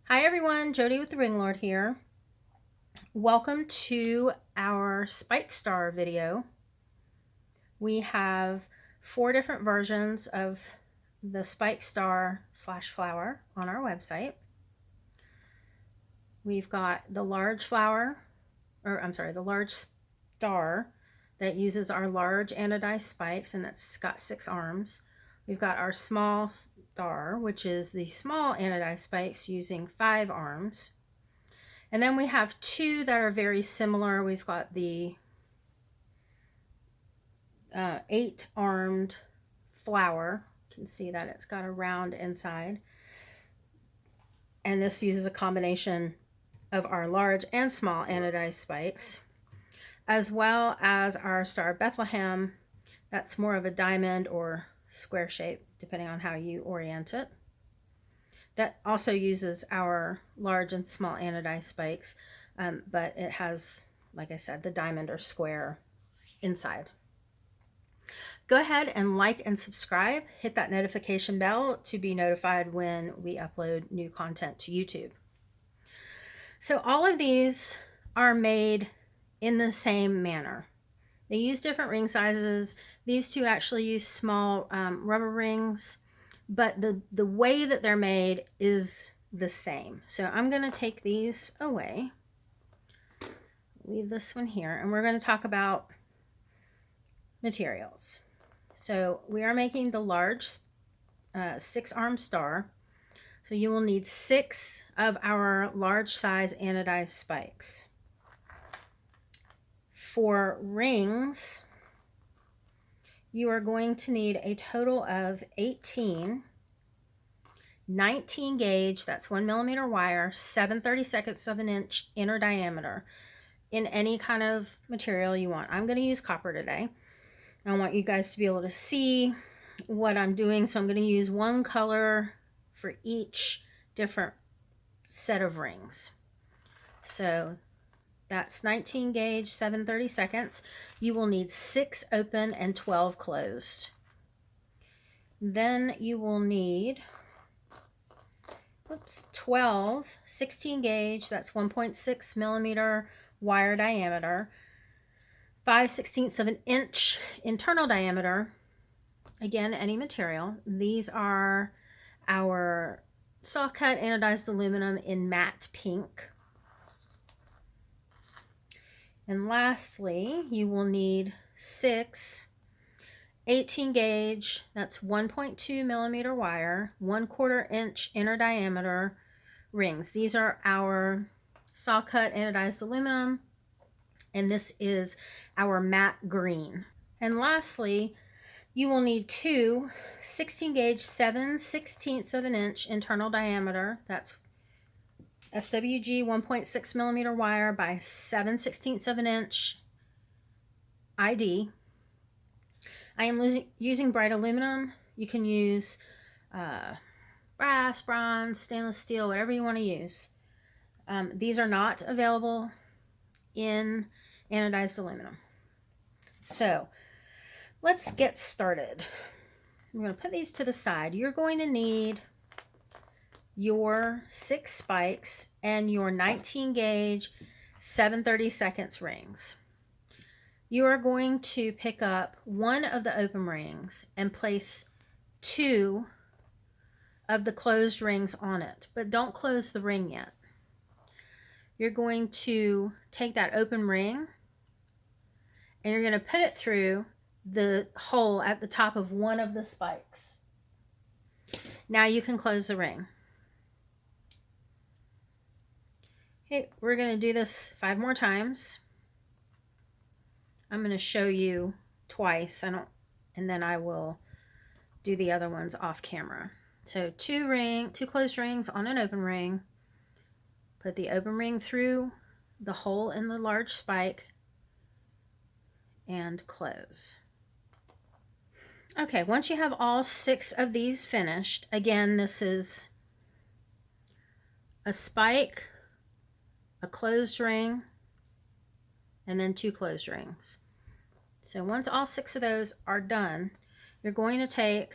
Hi everyone, Jody with the Ring Lord here. Welcome to our Spike Star video. We have 4 different versions of the Spike Star / flower on our website. We've got the large flower, the large star that uses our large anodized spikes, and it's got 6 arms. We've got our small star, which is the small anodized spikes using 5 arms. And then we have 2 that are very similar. We've got the 8-armed flower. You can see that it's got a round inside. And this uses a combination of our large and small anodized spikes, as well as our Star of Bethlehem. That's more of a diamond or square shape, depending on how you orient it. That also uses our large and small anodized spikes, but it has, like I said, the diamond or square inside. Go ahead and like and subscribe. Hit that notification bell to be notified when we upload new content to YouTube. So all of these are made in the same manner. They use different ring sizes. These 2 actually use small rubber rings, but the way that they're made is the same. So I'm going to take these away, leave this one here, and we're going to talk about materials. So we are making the large 6-armed star. So you will need 6 of our large size anodized spikes. For rings, you are going to need a total of 18 19 gauge, that's 1 millimeter wire, 7/32 of an inch inner diameter in any kind of material you want. I'm going to use copper today. I want you guys to be able to see what I'm doing, so I'm going to use one color for each different set of rings. So that's 19 gauge, 7/32. You will need 6 open and 12 closed. Then you will need 12 16 gauge, that's 1.6 millimeter wire diameter, 5/16 of an inch internal diameter. Again, any material. These are our soft cut anodized aluminum in matte pink. And lastly, you will need 6 18 gauge, that's 1.2 millimeter wire, 1/4 inch inner diameter rings. These are our saw cut anodized aluminum, and this is our matte green. And lastly, you will need 2 16 gauge, 7/16 of an inch internal diameter, that's SWG 1.6 millimeter wire by 7/16 of an inch ID. I am using bright aluminum. You can use brass, bronze, stainless steel, whatever you want to use. These are not available in anodized aluminum. So let's get started. I'm going to put these to the side. You're going to need your 6 spikes and your 19 gauge 7/32 rings. You are going to pick up one of the open rings and place 2 of the closed rings on it, but don't close the ring yet. You're going to take that open ring and you're going to put it through the hole at the top of one of the spikes. Now you can close the ring. Okay, we're going to do this 5 more times. I'm going to show you twice, and then I will do the other ones off camera. So 2 closed rings on an open ring. Put the open ring through the hole in the large spike and close. Okay, once you have all 6 of these finished, again, this is a spike, a closed ring, and then 2 closed rings. So once all 6 of those are done, you're going to take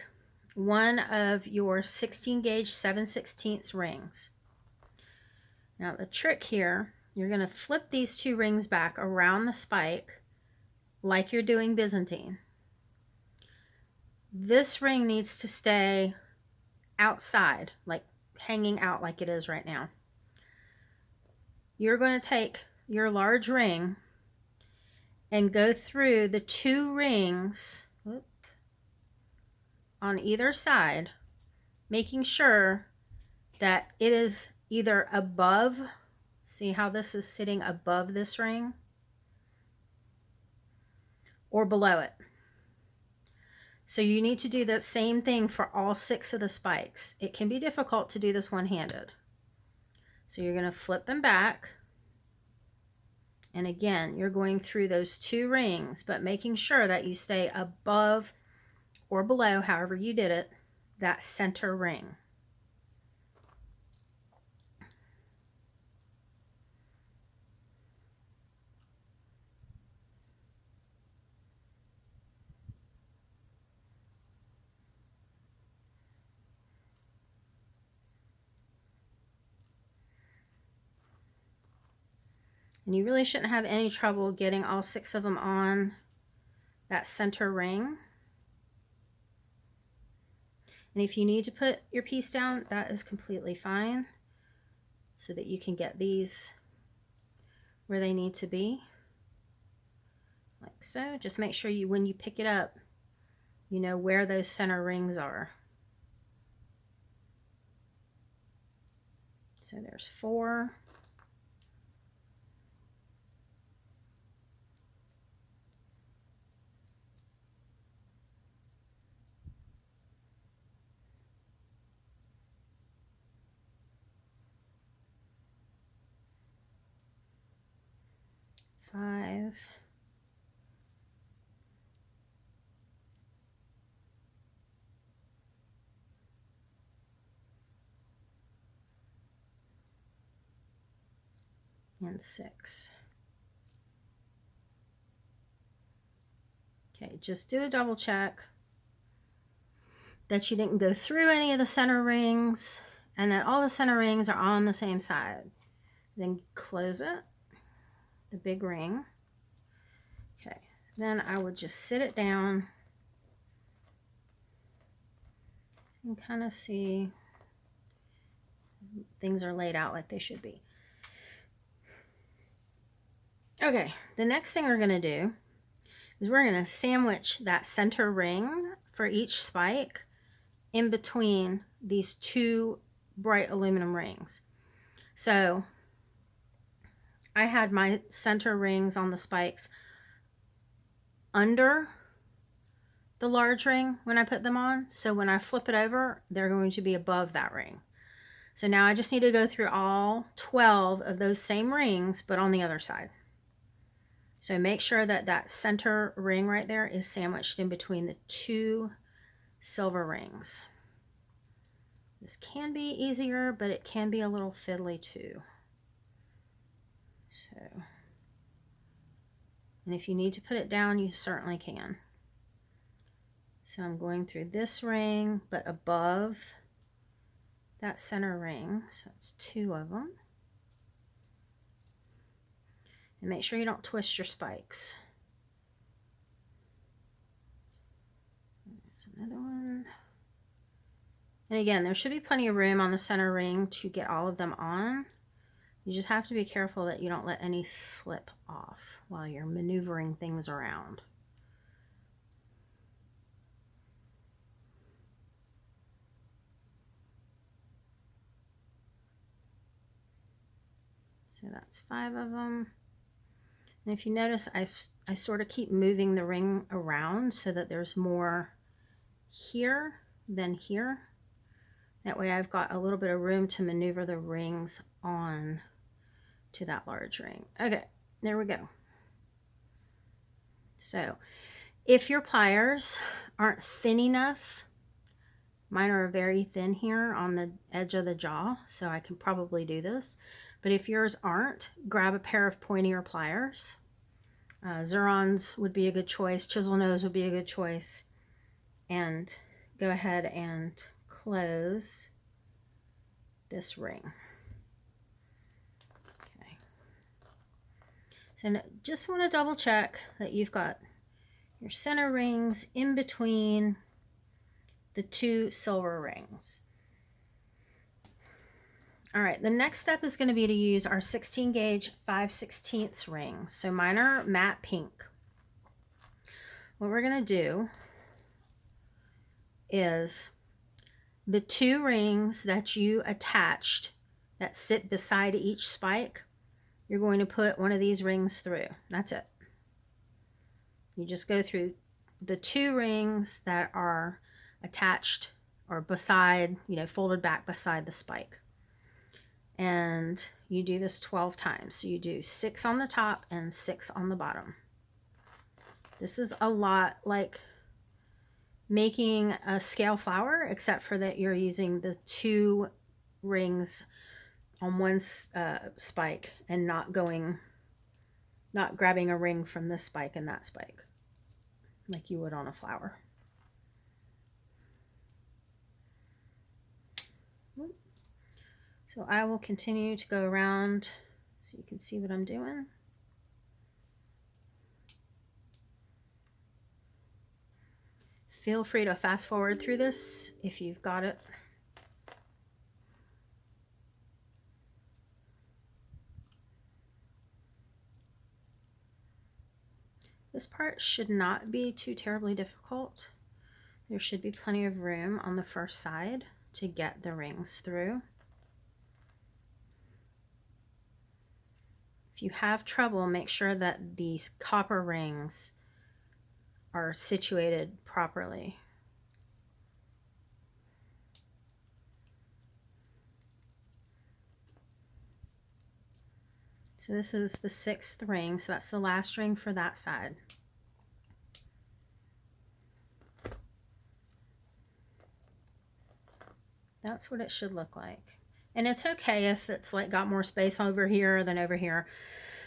one of your 16 gauge 7/16 rings. Now the trick here, you're going to flip these two rings back around the spike like you're doing Byzantine. This ring needs to stay outside, like hanging out like it is right now. You're going to take your large ring and go through the two rings on either side, making sure that it is either above, see how this is sitting above this ring, or below it. So you need to do the same thing for all 6 of the spikes. It can be difficult to do this one-handed. So you're going to flip them back. And again, you're going through those two rings, but making sure that you stay above or below, however you did it, that center ring. And you really shouldn't have any trouble getting all 6 of them on that center ring. And if you need to put your piece down, that is completely fine, so that you can get these where they need to be. Like so. Just make sure you, when you pick it up, you know where those center rings are. So there's 4. Five. And 6. Okay, just do a double check that you didn't go through any of the center rings and that all the center rings are on the same side. Then close it, the big ring. Okay, then I would just sit it down and kind of see things are laid out like they should be. Okay, the next thing we're going to do is we're going to sandwich that center ring for each spike in between these two bright aluminum rings. So I had my center rings on the spikes under the large ring when I put them on. So when I flip it over, they're going to be above that ring. So now I just need to go through all 12 of those same rings, but on the other side. So make sure that that center ring right there is sandwiched in between the two silver rings. This can be easier, but it can be a little fiddly too. So, and if you need to put it down, you certainly can. So I'm going through this ring, but above that center ring. So it's 2 of them. And make sure you don't twist your spikes. There's another one. And again, there should be plenty of room on the center ring to get all of them on. You just have to be careful that you don't let any slip off while you're maneuvering things around. So that's 5 of them. And if you notice, I sort of keep moving the ring around so that there's more here than here. That way I've got a little bit of room to maneuver the rings on to that large ring. Okay, there we go. So if your pliers aren't thin enough, mine are very thin here on the edge of the jaw, so I can probably do this. But if yours aren't, grab a pair of pointier pliers. Xerons would be a good choice. Chisel nose would be a good choice. And go ahead and close this ring. So just want to double check that you've got your center rings in between the 2 silver rings. All right, the next step is going to be to use our 16 gauge 5/16 rings. So mine are matte pink. What we're going to do is the 2 rings that you attached that sit beside each spike, you're going to put one of these rings through. That's it. You just go through the 2 rings that are attached or beside, folded back beside the spike. And you do this 12 times. So you do 6 on the top and 6 on the bottom. This is a lot like making a scale flower, except for that you're using the 2 rings on one spike and not grabbing a ring from this spike and that spike like you would on a flower. So I will continue to go around so you can see what I'm doing. Feel free to fast forward through this if you've got it. This part should not be too terribly difficult. There should be plenty of room on the first side to get the rings through. If you have trouble, make sure that these copper rings are situated properly. So this is the 6th ring, so that's the last ring for that side. That's what it should look like. And it's okay if it's like got more space over here than over here.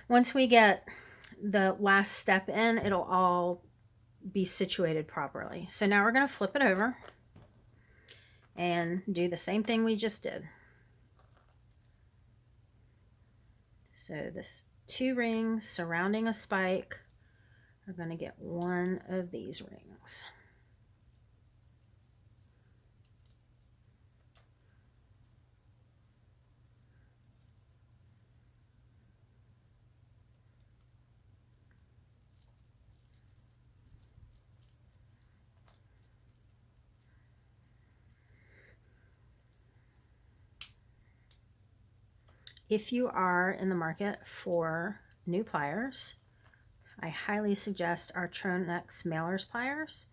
Once we get the last step in, it'll all be situated properly. So now we're going to flip it over and do the same thing we just did. So this 2 rings surrounding a spike are going to get one of these rings. If you are in the market for new pliers, I highly suggest our Tronex Mailers pliers,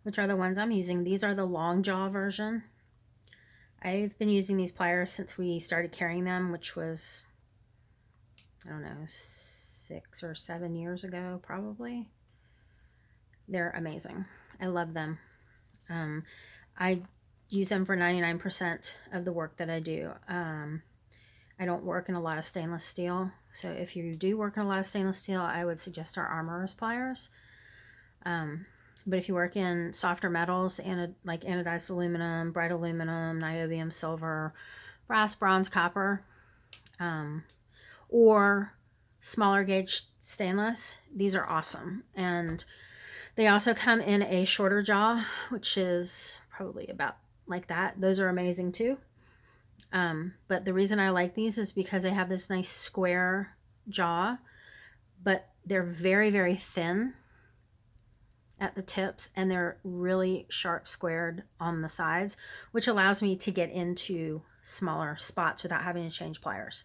which are the ones I'm using. These are the long jaw version. I've been using these pliers since we started carrying them, which was, I don't know, 6 or 7 years ago, probably. They're amazing. I love them. I use them for 99% of the work that I do. I don't work in a lot of stainless steel. So if you do work in a lot of stainless steel, I would suggest our Armorer's pliers. But if you work in softer metals, like anodized aluminum, bright aluminum, niobium, silver, brass, bronze, copper, or smaller gauge stainless, these are awesome. And they also come in a shorter jaw, which is probably about like that. Those are amazing too. But the reason I like these is because they have this nice square jaw, but they're very, very thin at the tips, and they're really sharp squared on the sides, which allows me to get into smaller spots without having to change pliers.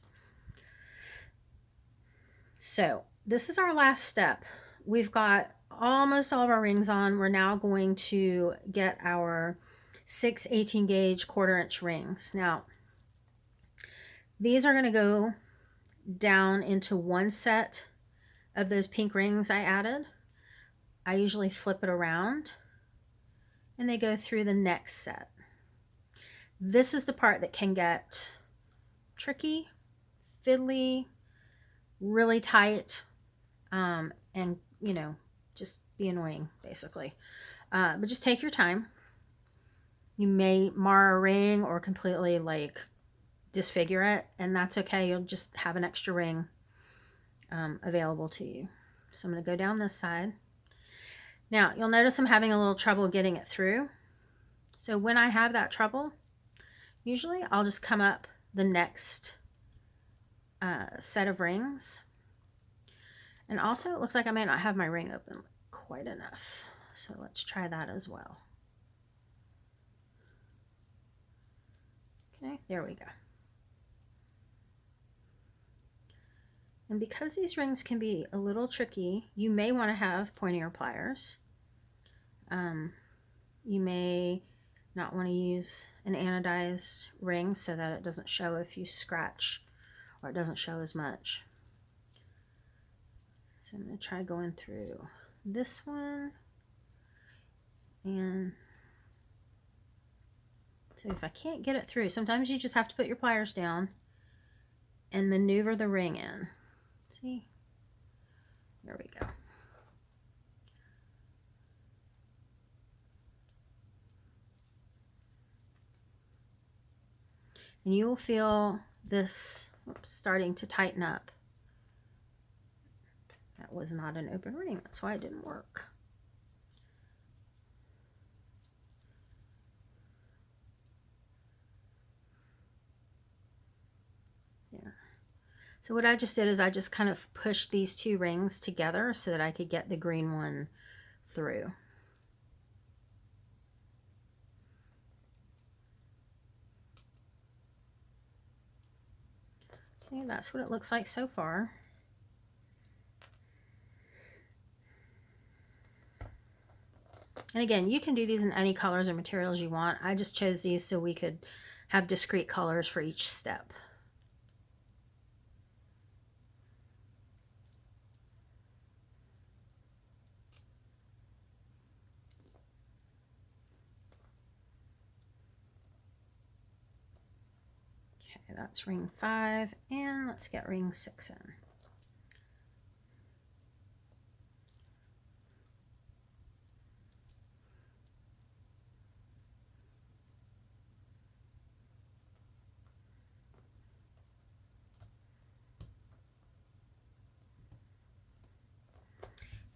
So this is our last step. We've got almost all of our rings on. We're now going to get our 6 18 gauge 1/4 inch rings. Now, these are going to go down into one set of those pink rings I added. I usually flip it around and they go through the next set. This is the part that can get tricky, fiddly, really tight, and just be annoying basically. But just take your time. You may mar a ring or completely disfigure it, and that's okay. You'll just have an extra ring available to you. So I'm going to go down this side. Now you'll notice I'm having a little trouble getting it through. So when I have that trouble, usually I'll just come up the next set of rings. And also it looks like I may not have my ring open quite enough. So let's try that as well. Okay, there we go. And because these rings can be a little tricky, you may want to have pointier pliers. You may not want to use an anodized ring so that it doesn't show if you scratch, or it doesn't show as much. So I'm going to try going through this one. And so if I can't get it through, sometimes you just have to put your pliers down and maneuver the ring in. See? There we go. And you will feel this starting to tighten up. That was not an open ring, that's why it didn't work. There. So what I just did is I just kind of pushed these two rings together so that I could get the green one through. Okay, that's what it looks like so far. And again, you can do these in any colors or materials you want. I just chose these so we could have discrete colors for each step. Okay, that's ring 5, and let's get ring 6 in.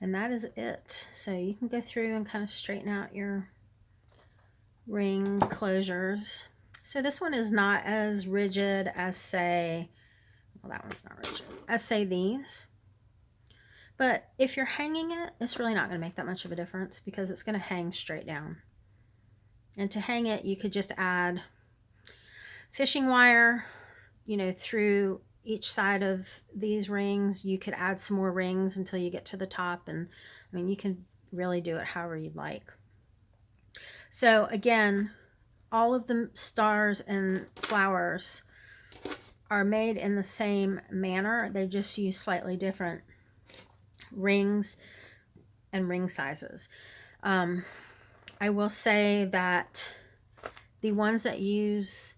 And that is it. So you can go through and kind of straighten out your ring closures. So this one is not as rigid as, say, well, that one's not rigid, as, say, these. But if you're hanging it, it's really not going to make that much of a difference because it's going to hang straight down. And to hang it, you could just add fishing wire, you know, through each side of these rings. You could add some more rings until you get to the top, and I mean, you can really do it however you'd like. So again, all of the stars and flowers are made in the same manner. They just use slightly different rings and ring sizes. I will say that the ones that use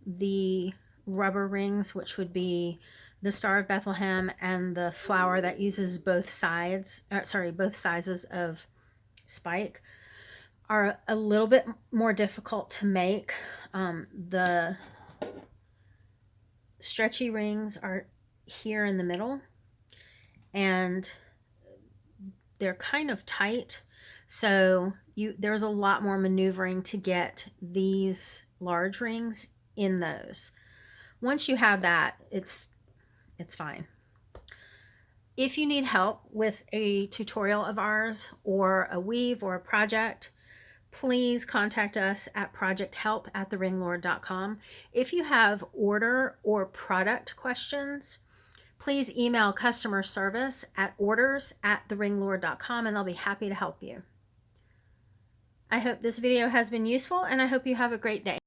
the rubber rings, which would be the Star of Bethlehem and the flower that uses both sides, both sizes of spike, are a little bit more difficult to make. The stretchy rings are here in the middle, and they're kind of tight, so there's a lot more maneuvering to get these large rings in those. Once you have that, it's fine. If you need help with a tutorial of ours or a weave or a project, please contact us at projecthelp@TheRingLord.com. If you have order or product questions, please email customer service at orders@TheRingLord.com, and they'll be happy to help you. I hope this video has been useful, and I hope you have a great day.